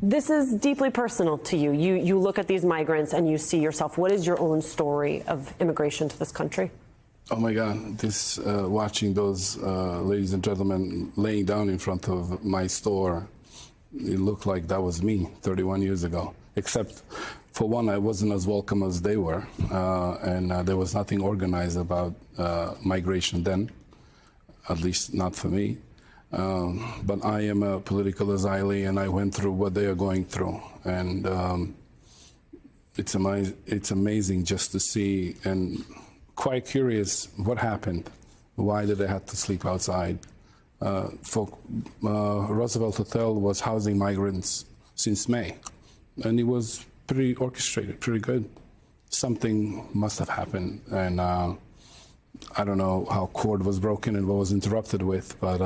This is deeply personal to you. You look at these migrants and you see yourself. What is your own story of immigration to this country? Oh my God, this watching those ladies and gentlemen laying down in front of my store, it looked like that was me 31 years ago. Except for one, I wasn't as welcome as they were, and there was nothing organized about migration then, at least not for me. But I am a political asylee, and I went through what they are going through, and it's amazing just to see, and quite curious what happened. Why did they have to sleep outside? Roosevelt Hotel was housing migrants since May, and it was pretty orchestrated, pretty good. Something must have happened, and I don't know how cord was broken and what was interrupted with, but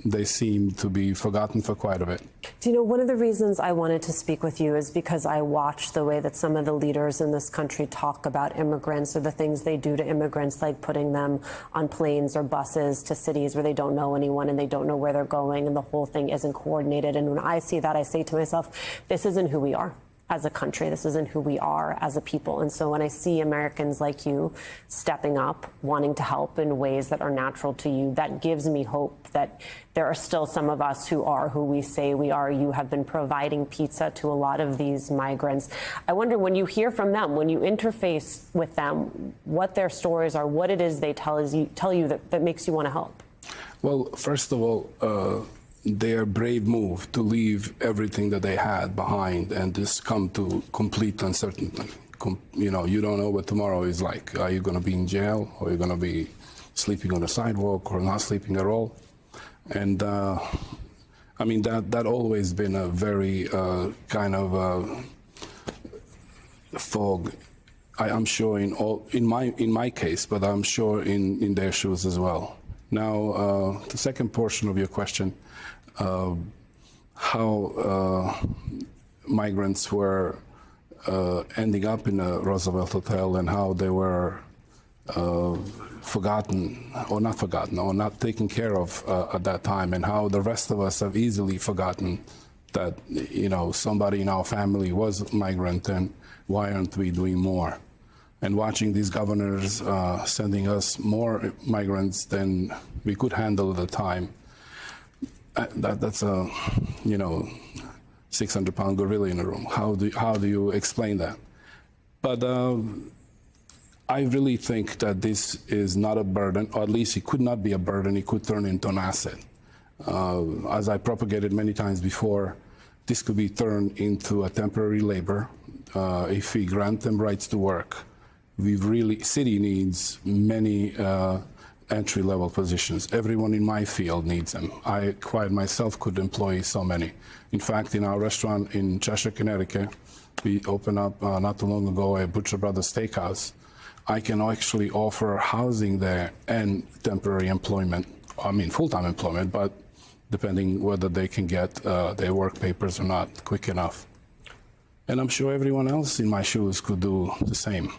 they seem to be forgotten for quite a bit. Do you know, one of the reasons I wanted to speak with you is because I watch the way that some of the leaders in this country talk about immigrants or the things they do to immigrants, like putting them on planes or buses to cities where they don't know anyone and they don't know where they're going, and the whole thing isn't coordinated. And when I see that, I say to myself, this isn't who we are as a country. This isn't who we are as a people. And so when I see Americans like you stepping up, wanting to help in ways that are natural to you, that gives me hope that there are still some of us who are who we say we are. You have been providing pizza to a lot of these migrants. I wonder, when you hear from them, when you interface with them, what their stories are, what it is they tell you that makes you want to help. Well, first of all, their brave move to leave everything that they had behind and just come to complete uncertainty. You know, you don't know what tomorrow is like. Are you going to be in jail, or are you going to be sleeping on the sidewalk, or not sleeping at all? And I mean, that always been a very kind of fog. I'm sure in my case, but I'm sure in their shoes as well. Now, the second portion of your question, how migrants were ending up in a Roosevelt Hotel, and how they were forgotten, or not taken care of at that time, and how the rest of us have easily forgotten that, you know, somebody in our family was a migrant, and why aren't we doing more? And watching these governors sending us more migrants than we could handle at the time, that's a, you know, 600-pound gorilla in a room. How do you explain that? But I really think that this is not a burden, or at least it could not be a burden. It could turn into an asset. As I propagated many times before, this could be turned into a temporary labor if we grant them rights to work. City needs many entry-level positions. Everyone in my field needs them. I quite myself could employ so many. In fact, in our restaurant in Cheshire, Connecticut, we opened up not too long ago a Butcher Brothers Steakhouse. I can actually offer housing there and temporary employment. I mean, full-time employment, but depending whether they can get their work papers or not quick enough. And I'm sure everyone else in my shoes could do the same.